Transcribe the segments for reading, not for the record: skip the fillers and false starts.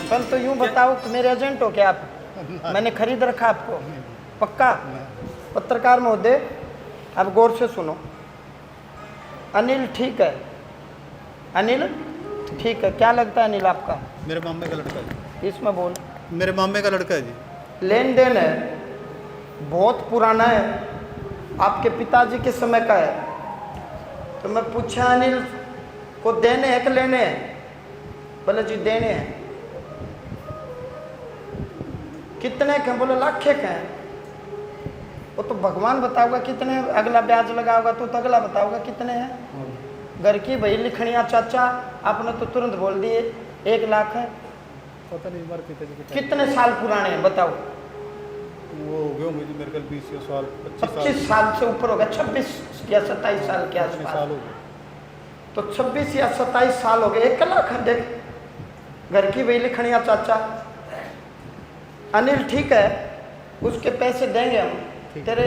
कल तो यूं बताओ कि मेरे एजेंट हो क्या आप? मैंने खरीद रखा आपको? पक्का? पत्रकार महोदय, अब गौर से सुनो। अनिल ठीक है, अनिल ठीक है। क्या लगता है अनिल आपका? मेरे मामे का लड़का है। इसमें बोल। मेरे मामे का लड़का है जी। लेन देन है, बहुत पुराना है, आपके पिताजी के समय का है। तो मैं पूछा अनिल को देने हैं कि लेने हैं? बोले जी देने हैं। कितने के? बोले लाखे के हैं। वो तो भगवान बताओगा कितने, अगला ब्याज लगाओगा तो अगला बताओगा कितने हैं। घर की भाई लिखनिया चाचा, आपने तो तुरंत बोल दिए 1 लाख है। पता नहीं हमारे पिताजी कितने साल पुराने हैं बताओ? वो हो गए होंगे जी मेरे ख्याल 20 साल 25 साल से ऊपर होगा, 26 या 27 साल के आसपास साल हो गए। तो 26 या 27 साल हो गए। 1 लाख है। देख घर की वही लिखनिया चाचा। अनिल ठीक है, उसके पैसे देंगे हम, तेरे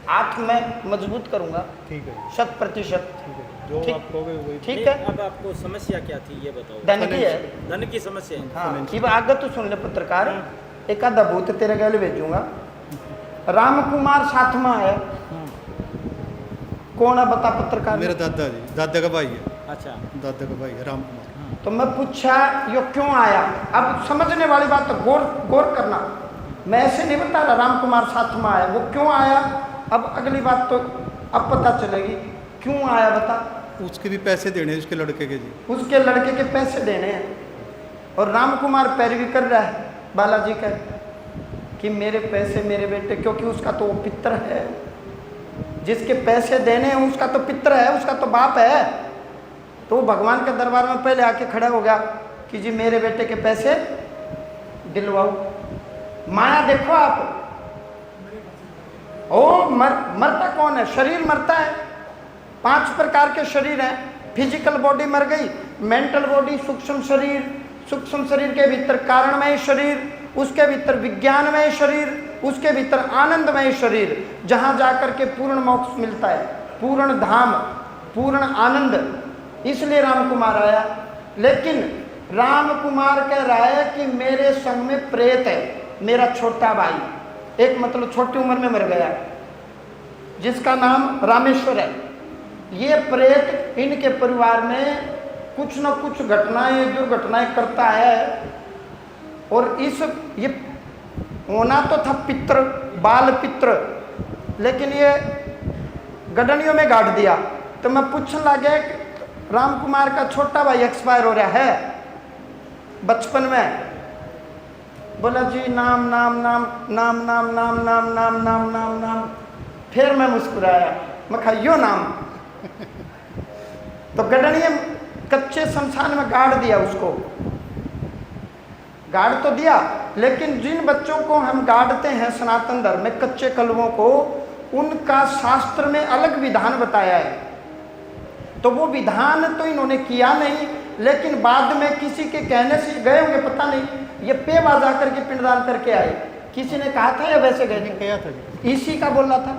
हाथ में मजबूत करूंगा। ठीक है, 100%। ठीक है, जो ठीक। आप कहोगे वही। ठीक है। अब आपको समस्या क्या थी ये बताओ? धन की है। धन की समस्या है। हाँ, अब आगे तो सुन ले पत्रकार, एक आधा भूत तेरे गले भेजूंगा। राम कुमार साथ में है, कौन है बता पत्रकार? मेरा दादा जी, दादा का भाई है। अच्छा, दादा का भाई है राम कुमार। तो मैं पूछा यो क्यों आया? अब समझने वाली बात तो गौर करना। मैं ऐसे नहीं बता रहा राम कुमार साथ में आया, वो क्यों आया अब अगली बात तो अब पता चलेगी। क्यों आया बता? उसके भी पैसे देने हैं उसके लड़के के जी। उसके लड़के के पैसे देने हैं और राम कुमार पैरवी कर रहा है बालाजी का कि मेरे पैसे मेरे बेटे, क्योंकि उसका तो वो पित्र है, जिसके पैसे देने हैं उसका तो पित्र है, उसका तो बाप है। तो वो भगवान के दरबार में पहले आके खड़ा हो गया कि जी मेरे बेटे के पैसे दिलवाओ। माया देखो आप, ओ मरता कौन है? शरीर मरता है। 5 प्रकार के शरीर हैं। फिजिकल बॉडी मर गई, मेंटल बॉडी, सूक्ष्म शरीर के भीतर कारणमय शरीर, उसके भीतर विज्ञानमय शरीर, उसके भीतर आनंदमय शरीर, जहां जाकर के पूर्ण मोक्ष मिलता है, पूर्ण धाम, पूर्ण आनंद। इसलिए राम कुमार आया। लेकिन राम कुमार कह रहा है कि मेरे संग में प्रेत है, मेरा छोटा भाई, एक मतलब छोटी उम्र में मर गया, जिसका नाम रामेश्वर है। ये प्रेत इनके परिवार में कुछ न कुछ घटनाएं दुर्घटनाएं करता है। और ये होना तो था पित्र, बाल पित्र, लेकिन ये गडनियों में गाड़ दिया। तो मैं पूछने लगे राम कुमार का छोटा भाई एक्सपायर हो रहा है बचपन में। बोला जी नाम नाम नाम नाम नाम नाम नाम नाम नाम नाम नाम। फिर मैं मुस्कुराया, मैं कहा यो नाम। तो गडनिया कच्चे शमशान में गाड़ दिया उसको, गाड़ तो दिया, लेकिन जिन बच्चों को हम गाड़ते हैं सनातन धर्म में, कच्चे कलवों को, उनका शास्त्र में अलग विधान बताया है। तो वो विधान तो इन्होंने किया नहीं, लेकिन बाद में किसी के कहने से गए होंगे, पता नहीं, ये पेवा जा करके पिंडदान करके आए। किसी ने कहा था या वैसे गए थे? क्या था जी? इसी का बोल रहा था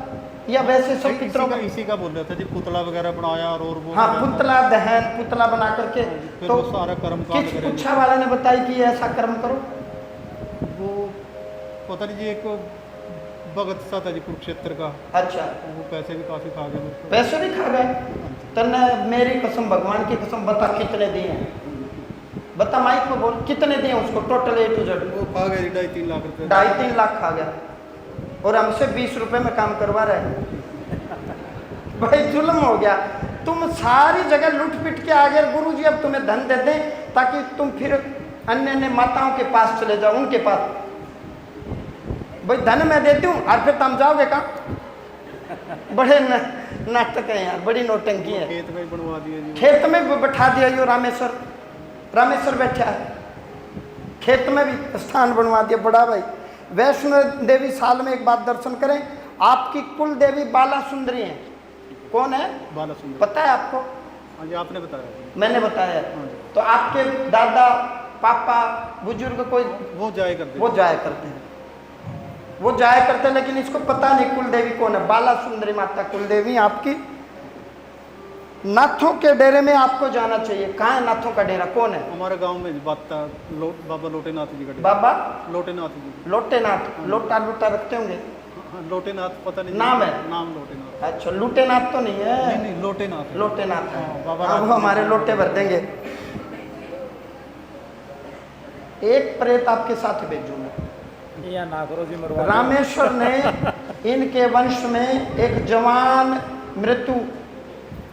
या वैसे सब पितरों का? इसी का बोल रहा था जी, पुतला वगैरह बनाया और वो। हाँ, पुतला दहन, पुतला बना करके। फिर तो वो सारा कर्म किस पुच्छा वाला ने बताई कि ऐसा कर्म करो? वो पता नहीं जी, एक भगत सा था जी कुरुक्षेत्र का। अच्छा, वो पैसे भी काफी खा गए उसको। पैसे भी खा गए? तन्ने मेरी कसम, भगवान की कसम, बता कितने दिए हैं? बता माइक में बोल, कितने दिए उसको टोटल A to Z? वो खा गए 2.5-3 लाख रुपए। 2.5-3 लाख खा गया और हमसे 20 रुपए में काम करवा रहे हैं। भाई जुल्म हो गया। तुम सारी जगह लूट पिट के आ गए। गुरु जी अब तुम्हें धन दे दें ताकि तुम फिर अन्य अन्य माताओं के पास चले जाओ, उनके पास। भाई धन मैं देती हूँ और फिर तुम जाओगे कहाँ? बड़े नाटक है यार, बड़ी नौटंकी है। खेत में बनवा दिया जी। खेत में बैठा दिया यो रामेश्वर बैठा है, खेत में भी स्थान बनवा दिया। बड़ा भाई, वैष्णो देवी साल में एक बार दर्शन करें। आपकी कुल देवी बाला सुंदरी है। कौन है? बाला सुंदर। पता है आपको? हाँ जी, आपने बताया। मैंने बताया। हाँ जी। तो आपके दादा पापा बुजुर्ग कोई वो जाया करते हैं। वो जाया करते हैं, लेकिन इसको पता नहीं कुल देवी कौन है। बाला सुंदरी माता कुल देवी आपकी। नाथों के डेरे में आपको जाना चाहिए। कहाँ है नाथों का डेरा, कौन है? हमारे गांव में बाबा लोटेनाथ जी का डेरा। बाबा लोटेनाथ जी। लोटेनाथ, लोटा लूटा रखते होंगे, हाँ, लोटेनाथ पता नहीं नाम है? नाम लोटेनाथ। अच्छा, लूटेनाथ तो नहीं है? नहीं नहीं, लोटेनाथ। लोटेनाथ है। हाँ, बाबा अब हमारे लोटे भर देंगे। एक प्रेत आपके साथ भेजूंगा। या ना करो जी, मरवा दो। रामेश्वर ने इनके वंश में एक जवान मृत्यु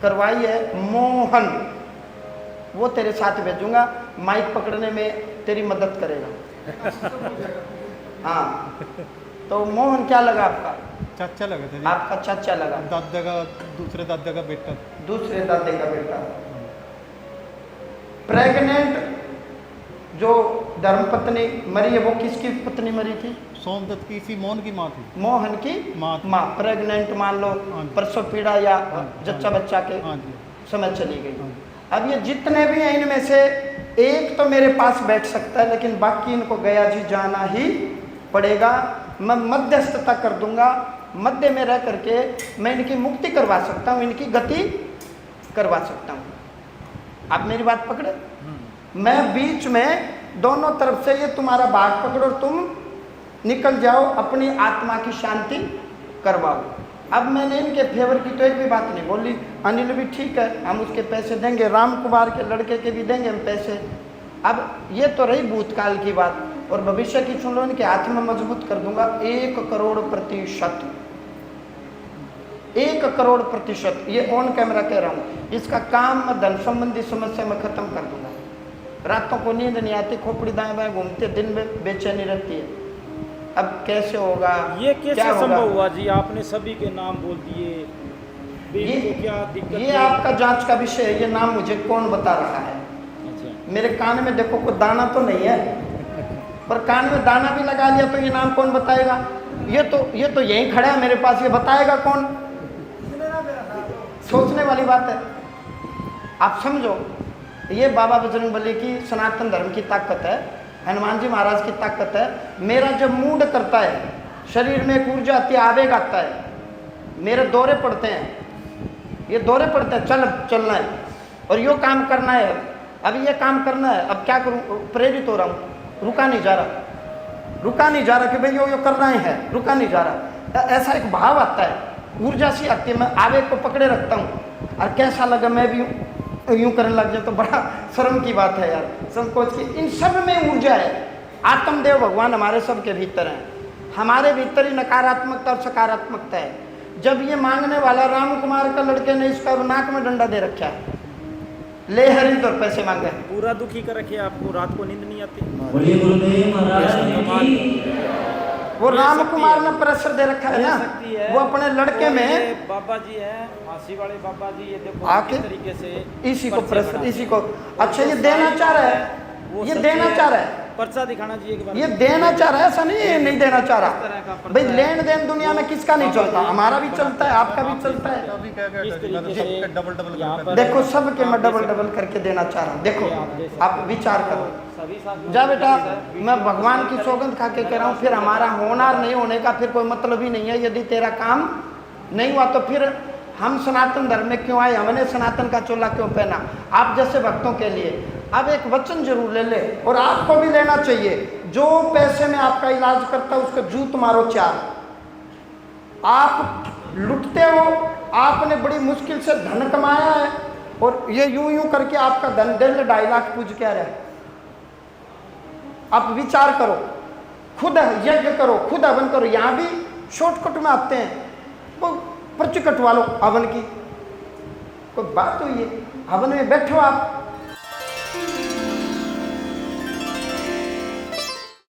करवाई है, मोहन, वो तेरे साथ भेजूंगा, माइक पकड़ने में तेरी मदद करेगा। हाँ, तो मोहन क्या लगा आपका? चाचा लगा था जी। आपका चाचा लगा, दादा का, दूसरे दादा का बेटा। दूसरे दादे का बेटा। प्रेग्नेंट जो धर्मपत्नी मरी है, वो किसकी पत्नी मरी थी? सोमदत्त की, इसी मोहन की माँ थी। मोहन की माँ थी। माँ प्रेग्नेंट, मान लो हाँ जी। प्रसव पीड़ा या हाँ, जच्चा हाँ, बच्चा के हाँ जी। समय चली गई। हाँ। अब ये जितने भी हैं इनमें से एक तो मेरे पास बैठ सकता है, लेकिन बाकी इनको गया जी जाना ही पड़ेगा। मैं मध्यस्थता कर दूंगा, मध्य में रह करके मैं इनकी मुक्ति करवा सकता हूँ, इनकी गति करवा सकता हूँ। आप मेरी बात पकड़े? मैं बीच में दोनों तरफ से ये तुम्हारा भाग पकड़ो, तुम निकल जाओ, अपनी आत्मा की शांति करवाओ। अब मैंने इनके फेवर की तो एक भी बात नहीं बोली। अनिल भी ठीक है, हम उसके पैसे देंगे, राम कुमार के लड़के के भी देंगे हम पैसे। अब ये तो रही भूतकाल की बात, और भविष्य की सुन लो, इनके हाथ में मजबूत कर दूंगा 1 करोड़%। 1 करोड़%। ये ऑन कैमरा कह रहा हूँ। इसका काम मैं धन संबंधी समस्या में खत्म कर दूंगा। रातों को नींद नहीं आती, खोपड़ी दाएं बाएं घूमते, दिन में बेचैनी रहती है। अब कैसे होगा, ये कैसे क्या होगा? संभव हुआ जी? आपने सभी के नाम बोल दिए, ये को क्या दिक्कत ये है? आपका जांच का विषय है। ये नाम मुझे कौन बता रहा है? अच्छा, मेरे कान में देखो, कोई दाना तो नहीं है, पर कान में दाना भी लगा लिया तो ये नाम कौन बताएगा? ये तो यहीं खड़ा है मेरे पास, ये बताएगा कौन? सोचने वाली बात है। आप समझो, ये बाबा बजरंगबली की सनातन धर्म की ताकत है, हनुमान जी महाराज की ताकत है। मेरा जब मूड करता है, शरीर में एक ऊर्जा आती है, आवेग आता है, मेरे दौरे पड़ते हैं, ये दौरे पड़ते हैं, चलना है और यो काम करना है, अब ये काम करना है, अब क्या करूँ? प्रेरित हो रहा हूँ, रुका नहीं जा रहा कि भाई यो करना ही है, रुका नहीं जा रहा। ऐसा एक भाव आता है, ऊर्जा सी आती है, मैं आवेग को पकड़े रखता हूँ। और कैसा लगा मैं भी यूं करने लग जाए तो बड़ा शर्म की बात है यार, संकोच की। इन सब में ऊर्जा है। आत्मदेव भगवान हमारे सब के भीतर हैं। हमारे भीतर ही नकारात्मकता और सकारात्मकता है। जब ये मांगने वाला राम कुमार का लड़के ने इसका नाक में डंडा दे रखा है, ले हरिंद और पैसे मांगे, पूरा दुखी कर रखे आपको, रात को नींद नहीं आती। बोलिए गुरुदेव महाराज की। वो राम कुमार ने प्रेशर दे रखा है ना, सकती है। वो अपने लड़के और में ये बाबा जी हैं, फांसी वाले बाबा जी, ये देखो आके किस तरीके से इसी को पर्चे प्रेशर, बनाते इसी हैं। को अच्छा ये देना चाह रहा है, वो ये सच्चे देना चाह रहा है, पर्चा दिखाना चाहिए एक बार। ये देना चाह रहा है, ऐसा नहीं ये नहीं देना चाह इस तरह का रहा। पर्चा भाई है। लेन देन दुनिया में किसका नहीं चलता? हमारा भी चलता है, आपका भी चलता है। अभी क्या इस कहता तरीके है, से डबल यहाँ पर देखो सबके मैं आप दे डबल सकते डबल करके देना चाह रहा हूँ। देखो आप दे सकते आप विचार करो। सभी साथ जा बेटा, मैं भगवान की सौगंध खा के कह रहा हूँ, फिर हमारा होना और नहीं होने का फिर कोई मतलब ही नहीं है। यदि तेरा काम नहीं हुआ तो फिर हम सनातन धर्म में क्यों आए? हमने सनातन का चोला क्यों पहना? आप जैसे भक्तों के लिए। अब एक वचन जरूर ले ले, और आपको भी लेना चाहिए। जो पैसे में आपका इलाज करता है उसको जूत मारो 4। आप लुटते हो, आपने बड़ी मुश्किल से धन कमाया है, और ये यूं यूं करके आपका धन 1.5 लाख पूज के आ रहा है। आप विचार करो, खुद यज्ञ करो, खुद हवन करो। यहाँ भी शॉर्टकट में आते हैं, वो पर्ची कटवा लो हवन की, कोई बात हुई है? हवन में बैठो आप,